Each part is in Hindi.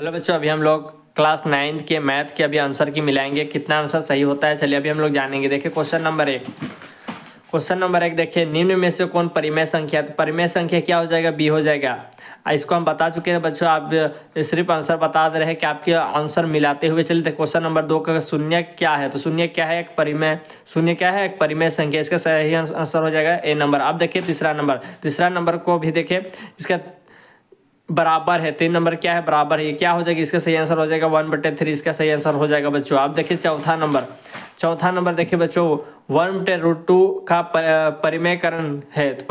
हेलो बच्चों, अभी हम लोग क्लास 9th के मैथ के अभी आंसर की मिलाएंगे। कितना आंसर सही होता है चलिए अभी हम लोग जानेंगे। देखिए क्वेश्चन नंबर एक देखिए, निम्न में से कौन परिमेय संख्या, तो परिमेय संख्या क्या हो जाएगा, बी हो जाएगा। इसको हम बता चुके हैं बच्चों, आप सिर्फ आंसर बता दे रहे हैं कि आपके आंसर मिलाते हुए चलिए। क्वेश्चन नंबर 2 का शून्य क्या है, तो शून्य क्या है, एक परिमेय, शून्य क्या है, एक परिमेय संख्या। इसका सही आंसर हो जाएगा ए नंबर। अब देखिए तीसरा नंबर को भी देखिए, इसका बराबर है। 3 नंबर क्या है, बराबर है, ये क्या हो जाएगा, इसका सही आंसर हो जाएगा 1/3, इसका सही आंसर हो जाएगा बच्चों। आप देखिए चौथा नंबर देखिए बच्चों, 1/√2 का परिमेयकरण है। तो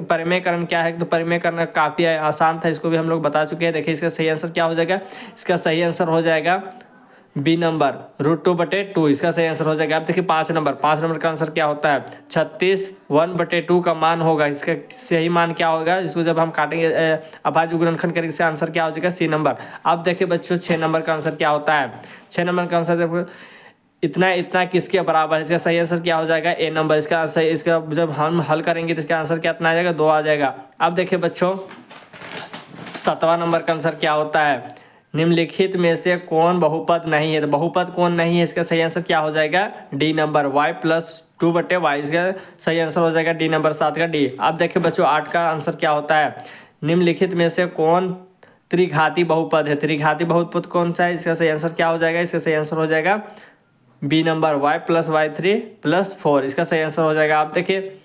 परिमेयकरण क्या है, तो परिमेयकरण काफी आसान था, इसको भी हम लोग बता चुके हैं। देखिए इसका सही आंसर क्या हो जाएगा, इसका सही आंसर हो जाएगा बी नंबर, √2/2, इसका सही आंसर हो जाएगा। अब देखिए 5 नंबर का आंसर क्या होता है, 36 1/2 का मान होगा। इसका सही मान क्या होगा, इसको जब हम काटेंगे अभाज्य गुणनखंड करेंगे, इसका आंसर क्या हो जाएगा, सी नंबर। अब देखिए बच्चों 6 नंबर का आंसर क्या होता है, 6 नंबर का आंसर देखो, इतना इतना किसके बराबर है, इसका सही आंसर क्या हो जाएगा, ए नंबर। इसका आंसर, इसका जब हम हल करेंगे तो इसका आंसर क्या इतना आ जाएगा, 2 आ जाएगा। अब देखिए बच्चों 7वां नंबर का आंसर क्या होता है, निम्नलिखित में से कौन बहुपद नहीं है, तो बहुपद कौन नहीं है, इसका सही आंसर क्या हो जाएगा, डी नंबर, y+2/y, इसका सही आंसर हो जाएगा डी नंबर, 7 का डी। अब देखिए बच्चों 8 का आंसर क्या होता है, निम्नलिखित में से कौन त्रिघाती बहुपद है, त्रिघाती बहुपद कौन सा है, इसका सही आंसर क्या हो जाएगा, इसका सही आंसर हो जाएगा बी नंबर, y+y3+4, इसका सही आंसर हो जाएगा। आप देखिए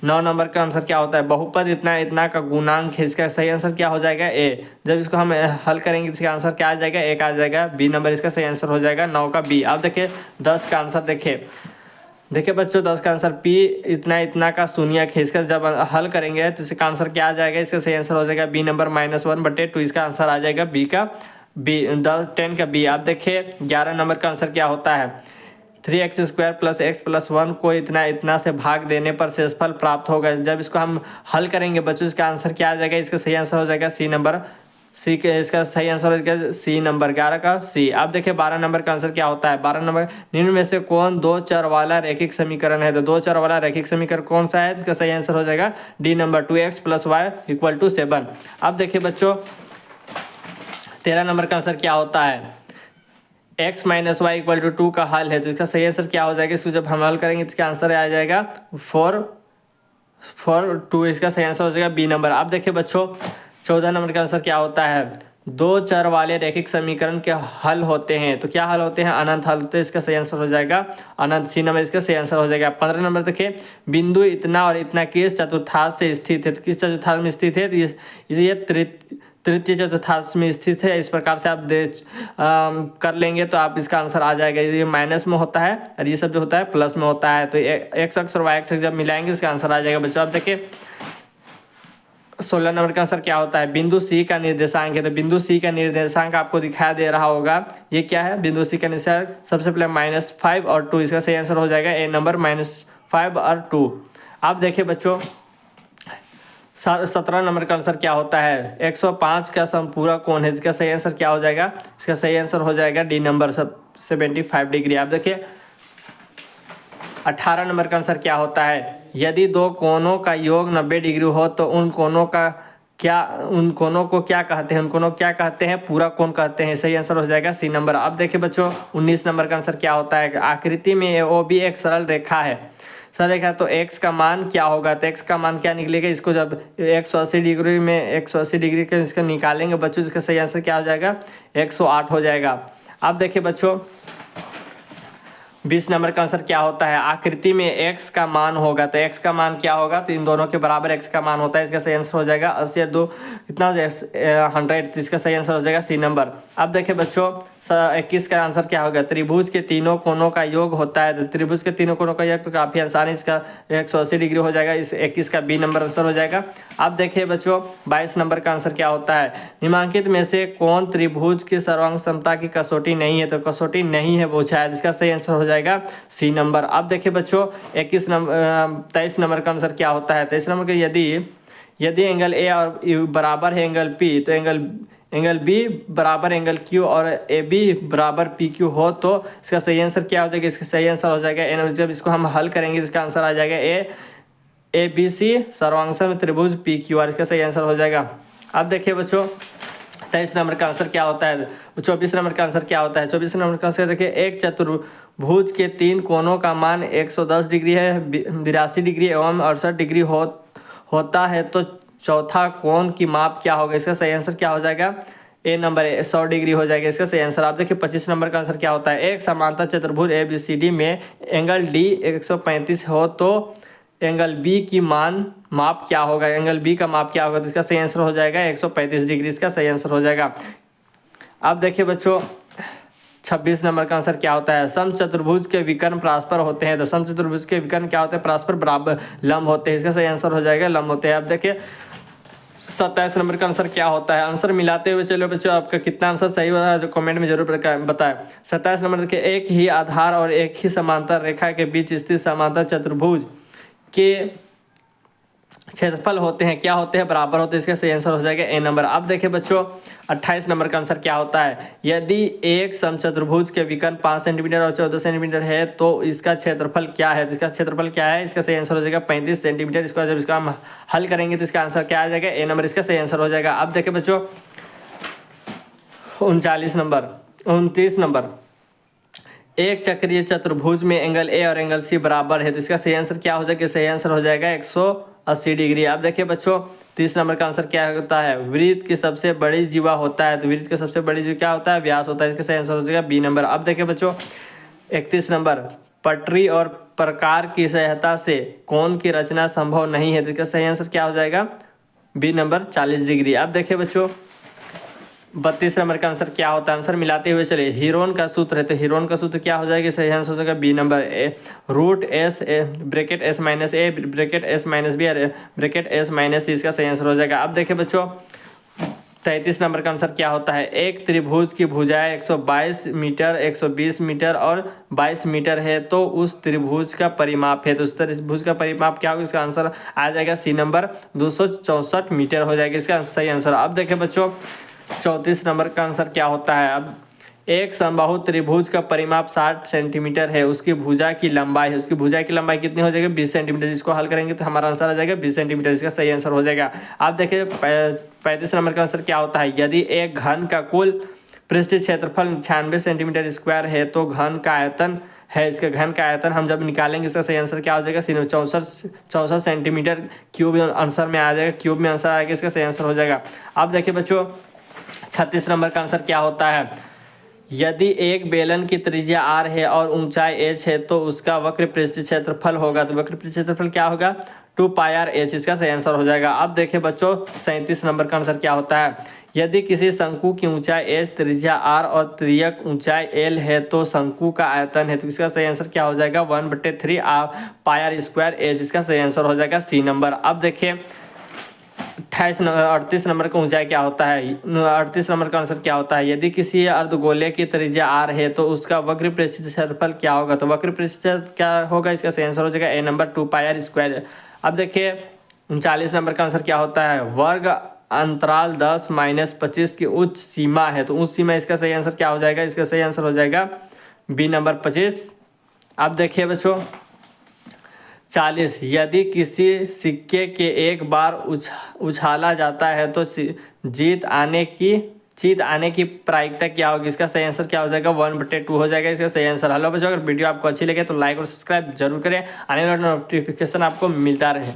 9 नंबर का आंसर क्या होता है, बहुपद इतना इतना का गुणांक है, इसका सही आंसर क्या हो जाएगा, ए। जब इसको हम हल करेंगे इसका आंसर क्या आ जाएगा, एक आ जाएगा, बी नंबर, इसका सही आंसर हो जाएगा 9 का बी। अब देखिए 10 का आंसर देखिए बच्चों 10 का आंसर पी इतना इतना का शून्यक है, इसका जब हल करेंगे तो इसका आंसर क्या आ जाएगा, इसका सही आंसर हो जाएगा बी नंबर, -1/2, इसका आंसर आ जाएगा बी का बी, 10 का बी। आप देखिए 11 नंबर का आंसर क्या होता है, 3x² + x+1 को इतना इतना से भाग देने पर शेषफल प्राप्त होगा। जब इसको हम हल करेंगे बच्चों, इसका आंसर क्या आ जाएगा, इसका सही आंसर हो जाएगा सी नंबर, सी के, इसका सही आंसर हो जाएगा सी नंबर, 11 का सी। अब देखिए 12 नंबर का आंसर क्या होता है, 12 नंबर, निम्न में से कौन दो चर वाला रैखिक समीकरण है, तो दो चर वाला रैखिक समीकरण कौन सा है, इसका सही आंसर हो जाएगा डी नंबर, 2x + y = 7। अब देखिए बच्चों 13 नंबर का आंसर क्या होता है, x - y = 2 का हल है, तो इसका सही आंसर क्या हो जाएगा, इसको जब हम हल करेंगे तो इसका आंसर आ जाएगा 4/2, इसका सही आंसर हो जाएगा बी नंबर। अब देखिए बच्चों 14 नंबर का आंसर क्या होता है, दो चर वाले रैखिक समीकरण के हल होते हैं, तो क्या हल होते हैं, अनंत हल, तो इसका सही आंसर हो जाएगा अनंत, सी नंबर, इसका सही आंसर हो जाएगा। 15 नंबर देखिए, बिंदु इतना और इतना किस चतुर्थांश से स्थित है, तो किस चतुर्थांश में स्थित है, तो ये तृतीय चतुर्थांश में स्थित है। इस प्रकार से आप कर लेंगे तो आप इसका आंसर आ जाएगा। ये माइनस में होता है और ये सब जो होता है प्लस में होता है, तो एक्स अक्ष और वाई अक्ष जब मिलाएंगे इसका आंसर आ जाएगा बच्चों। आप देखिए 16 नंबर का आंसर क्या होता है, बिंदु सी का निर्देशांक है, तो बिंदु सी का निर्देशांक आपको दिखाई दे रहा होगा, ये क्या है, बिंदु सी का निर्देशांक सबसे पहले -5 और 2, इसका सही आंसर हो जाएगा ए नंबर, -5 और 2। आप देखिए बच्चों 17 नंबर का आंसर क्या होता है, 105 का समपूरक कोण है, इसका सही आंसर क्या हो जाएगा, इसका सही आंसर हो जाएगा डी नंबर, 75 डिग्री। आप देखिए 18 नंबर का आंसर क्या होता है, यदि दो कोणों का योग 90 डिग्री हो तो उन कोणों को क्या कहते हैं, उन कोणों को क्या कहते हैं, पूरा कोण कहते हैं। सही आंसर हो जाएगा सी नंबर। अब देखिए बच्चों 19 नंबर का आंसर क्या होता है, आकृति में वो भी एक सरल रेखा है, सरल रेखा, तो x का मान क्या होगा, तो x का मान क्या निकलेगा, इसको जब 180 डिग्री में 180 डिग्री का इसका निकालेंगे बच्चों, इसका सही आंसर क्या हो जाएगा, 108 हो जाएगा। अब देखिए बच्चों 20 नंबर का आंसर क्या होता है, आकृति में x का मान होगा, तो x का मान क्या होगा, तो इन दोनों के बराबर x का मान होता है, इसका सही आंसर हो जाएगा 80 2 कितना 100, तो इसका सही आंसर हो जाएगा सी नंबर। अब देखिए बच्चों 21 का आंसर क्या होगा, त्रिभुज के तीनों कोणों का योग होता है, तो त्रिभुज के तीनों कोणों का योग तो काफी आसानी, इसका 180 डिग्री हो जाएगा, इस 21 का बी नंबर आंसर हो जाएगा। अब देखिए बच्चों 22 नंबर का आंसर क्या होता है, निम्नलिखित में से कौन त्रिभुज की सर्वांग समता की कसौटी नहीं है, तो कसौटी नहीं है पूछा है, इसका सही आंसर हो जाएगा सी नंबर। अब देखिए बच्चों 23 नंबर का आंसर क्या होता है, 23 नंबर का, यदि एंगल ए और बराबर है एंगल पी, तो एंगल बी बराबर एंगल क्यू और ए बी बराबर पी क्यू हो, तो इसका सही आंसर क्या हो जाएगा, इसका सही आंसर हो जाएगा एन। जब इसको हम हल करेंगे इसका आंसर आ जाएगा ए बी सी सर्वांग त्रिभुज पी क्यू आर, इसका सही आंसर हो जाएगा। अब देखिए बच्चों 23 नंबर का आंसर क्या होता है? 24 नंबर का आंसर क्या होता है? 24 नंबर का आंसर देखिए, एक चतुर्भुज के 3 कोणों का मान 110 डिग्री है, 82 डिग्री एवं 68 डिग्री होता है तो चौथा कोण की माप क्या होगा? इसका सही आंसर क्या हो जाएगा? ए नंबर 100 डिग्री हो जाएगा इसका सही आंसर। आप देखिए 25 नंबर का आंसर क्या होता है? एक समांतर चतुर्भुज ABCD में एंगल D 135 हो तो एंगल बी की माप क्या होगा? एंगल बी का माप क्या होगा? तो इसका सही आंसर हो जाएगा 135 डिग्री, इसका सही आंसर हो जाएगा। अब देखिए बच्चों 26 नंबर का आंसर क्या होता है? समचतुर्भुज के विकर्ण परस्पर होते हैं, तो समचतुर्भुज के विकर्ण क्या होते हैं? परस्पर बराबर लंब होते हैं, इसका सही आंसर हो जाएगा लंब होते हैं। अब देखिए 27 नंबर का आंसर क्या होता है? आंसर मिलाते हुए चलो बच्चों, आपका कितना आंसर सही हुआ है जो कमेंट में जरूर बताएं। 27 नंबर देखिए, एक ही आधार और एक ही समांतर रेखा के बीच स्थित समांतर चतुर्भुज के क्षेत्रफल होते हैं, क्या होते हैं? बराबर होते हैं, इसका सही आंसर हो जाएगा ए नंबर। अब देखिए बच्चों 28 नंबर का आंसर क्या होता है? यदि एक समचतुर्भुज के विकर्ण 5 सेंटीमीटर और 14 सेंटीमीटर है तो इसका क्षेत्रफल क्या है? तो इसका क्षेत्रफल क्या है? इसका सही आंसर हो जाएगा 35 सेंटीमीटर। इसको जब इसका हम हल करेंगे तो इसका आंसर क्या आ जाएगा? ए नंबर इसका सही आंसर हो जाएगा। अब देखिए बच्चों 29 नंबर, एक चक्रीय चतुर्भुज में एंगल ए और एंगल सी बराबर है तो इसका सही आंसर क्या हो जाएगा? सही आंसर हो जाएगा 180 डिग्री। अब देखिए बच्चों 30 नंबर का आंसर क्या होता है? वृत्त की सबसे बड़ी जीवा होता है, तो वृत्त की सबसे बड़ी जीवा क्या होता है? व्यास होता है, इसका सही आंसर हो जाएगा बी नंबर। अब देखिए बच्चों 31 नंबर, पटरी और प्रकार की सहायता से कोण की रचना संभव नहीं है, तो इसका सही आंसर क्या हो जाएगा? B number 40 degree. अब देखिए बच्चों 32 नंबर का आंसर क्या होता है? आंसर मिलाते हुए चलिए, हीरोन का सूत्र है तो हीरोन का सूत्र क्या हो जाएगा? सही आंसर हो जाएगा B number, root S bracket S minus A bracket S minus B bracket S minus C, इसका सही आंसर हो जाएगा। अब देखिए बच्चों 33 नंबर का आंसर क्या होता है? एक त्रिभुज की भुजाएं 122 मीटर 120 मीटर और 22 मीटर है तो उस त्रिभुज का परिमाप है, तो उस त्रिभुज का परिमाप क्या होगा? इसका आंसर आ जाएगा सी नंबर 264 मीटर हो जाएगा, इसका सही आंसर। अब देखिए बच्चों 34 नंबर का आंसर क्या होता है? अब एक समबाहु त्रिभुज का परिमाप 60 सेंटीमीटर है, उसकी भुजा की लंबाई है, उसकी भुजा की लंबाई कितनी हो जाएगी? 20 सेंटीमीटर। इसको हल करेंगे तो हमारा आंसर आ जाएगा 20 सेंटीमीटर, इसका सही आंसर हो जाएगा। आप देखिए 35 नंबर का आंसर क्या होता है? यदि एक घन का कुल पृष्ठीय क्षेत्रफल 96 सेंटीमीटर स्क्वायर है तो घन का आयतन है, इसका घन का आयतन हम जब निकालेंगे इसका सही आंसर क्या हो जाएगा? 64 सेंटीमीटर क्यूब आंसर में आ जाएगा, क्यूब में आंसर आएगा, इसका सही आंसर हो जाएगा। अब देखिए बच्चों 36 नंबर का आंसर क्या होता है? यदि एक बेलन की त्रिज्या r है और ऊंचाई h है तो उसका वक्र पृष्ठीय क्षेत्रफल होगा, तो वक्र पृष्ठीय क्षेत्रफल क्या होगा? 2πr/h, इसका सही आंसर हो जाएगा। अब देखिए बच्चों 37 नंबर का आंसर क्या होता है? यदि किसी शंकु की ऊंचाई h, त्रिज्या r और त्रियक ऊंचाई l है तो शंकु का आयतन है, तो इसका सही आंसर क्या हो जाएगा? 1/3 πr²h, इसका सही आंसर हो जाएगा सी नंबर। अब देखिए 38 नंबर का ऊंचाई क्या होता है? 38 नंबर का आंसर क्या होता है? यदि किसी अर्धगोले की त्रिज्या r है तो उसका वक्र पृष्ठीय क्षेत्रफल क्या होगा? तो वक्र पृष्ठीय क्या होगा? इसका सही आंसर हो जाएगा ए नंबर 2πr²। अब देखिए 39 नंबर का आंसर क्या होता है? वर्ग अंतराल 10 - 25 की उच्च सीमा है, तो उच्च सीमा, इसका सही आंसर क्या हो जाएगा? इसका सही आंसर हो जाएगा बी नंबर 25। अब देखिए बच्चों 40, यदि किसी सिक्के के एक बार उछाला जाता है तो जीत आने की प्रायिकता क्या होगी? इसका सही आंसर क्या हो जाएगा? 1/2 हो जाएगा, इसका सही आंसर। हेलो बच्चों, अगर वीडियो आपको अच्छी लगे तो लाइक और सब्सक्राइब जरूर करें, आने वाला नोटिफिकेशन आपको मिलता रहे।